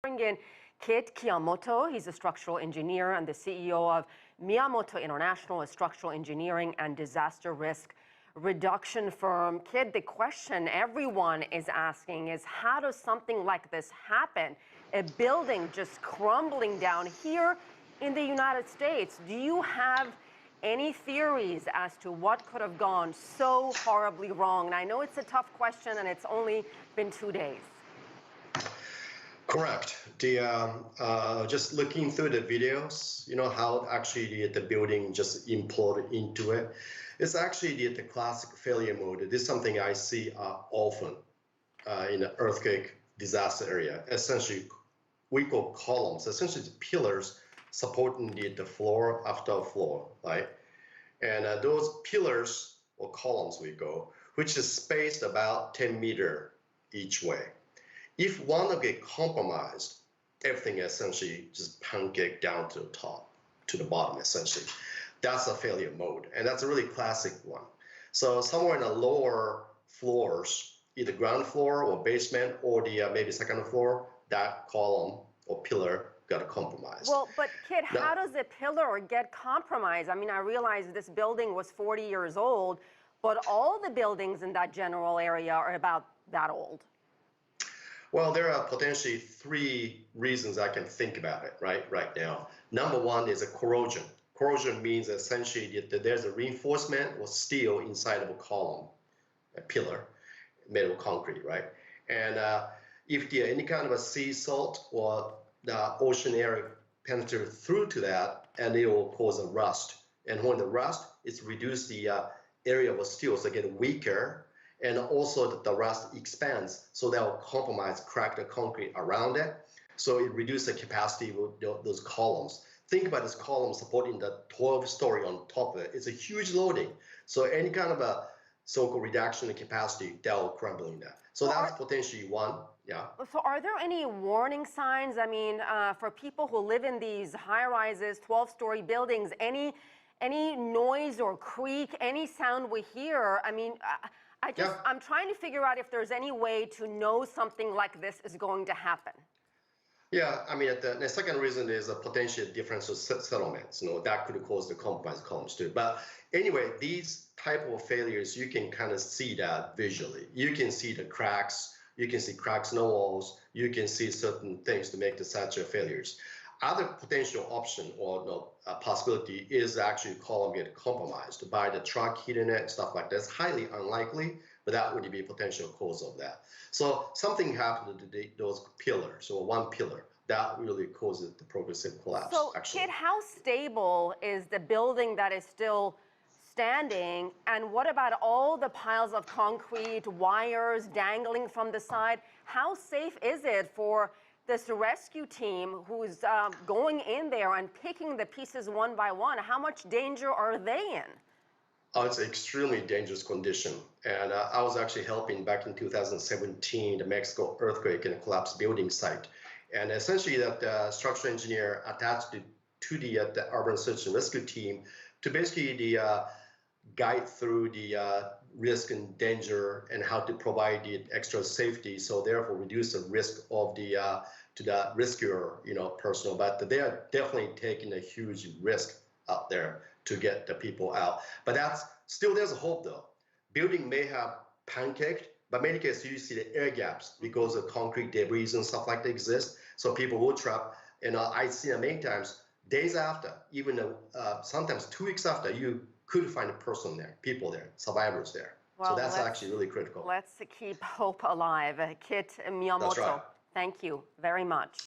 Bring in Kit Miyamoto. He's a structural engineer and the CEO of Miyamoto International, a structural engineering and disaster risk reduction firm. Kit, the question everyone is asking is, how does something like this happen? A building just crumbling down here in the United States. Do you have any theories as to what could have gone so horribly wrong? And I know it's a tough question and it's only been 2 days. Correct. Just looking through the videos, you know how actually the building just imploded into it. It's actually the classic failure mode. This is something I see often in the earthquake disaster area. Essentially, we call columns, essentially the pillars supporting the floor after floor, right? And those pillars or columns which is spaced about 10 meters each way. If one of get compromised, everything essentially just pancake down to the top, to the bottom essentially. That's a failure mode, and that's a really classic one. So somewhere in the lower floors, either ground floor or basement or the maybe second floor, that column or pillar got compromised. Well, but Kit, how does a pillar get compromised? I mean, I realize this building was 40 years old, but all the buildings in that general area are about that old. Well, there are potentially 3 reasons I can think about it right now. Number one is a corrosion. Corrosion means essentially that there's a reinforcement or steel inside of a column, a pillar, made of concrete, right? And if there any kind of a sea salt or the ocean air penetrate through to that, and it will cause a rust. And when the rust, it's reduce the area of steel, so it get weaker. And also the rust expands, so that will compromise, crack the concrete around it. So it reduces the capacity of those columns. Think about this column supporting the 12-story on top of it. It's a huge loading. So any kind of a so-called reduction in capacity, that will crumble in that. So that's potentially one, yeah. So are there any warning signs? I mean, for people who live in these high-rises, 12-story buildings, any noise or creak, any sound we hear, I mean, I'm trying to figure out if there's any way to know something like this is going to happen. Yeah, I mean, the second reason is a potential difference of settlements. You know, that could cause the compromised columns too. But anyway, these type of failures, you can kind of see that visually. You can see the cracks. You can see cracks in the walls. You can see certain things to make such failures. Other potential option or possibility is actually column get compromised by the truck hitting it, stuff like that. It's highly unlikely, but that would be a potential cause of that. So something happened to those pillars, or one pillar, that really causes the progressive collapse. So, Kit, how stable is the building that is still standing? And what about all the piles of concrete, wires dangling from the side? How safe is it for this rescue team who's going in there and picking the pieces one by one? How much danger are they in? Oh, it's an extremely dangerous condition. And I was actually helping back in 2017, the Mexico earthquake and collapsed building site. And essentially that structural engineer attached to the urban search and rescue team to basically guide through the risk and danger and how to provide the extra safety, so therefore reduce the risk of to the rescuer, personnel. But they are definitely taking a huge risk out there to get the people out. But there's a hope though. Building may have pancaked, but in many cases you see the air gaps because of concrete debris and stuff like that exist. So people will trap. And I see it many times, days after, even sometimes 2 weeks after, you could find a person there, people there, survivors there. Well, so that's actually really critical. Let's keep hope alive. Kit Miyamoto, That's right. Thank you very much.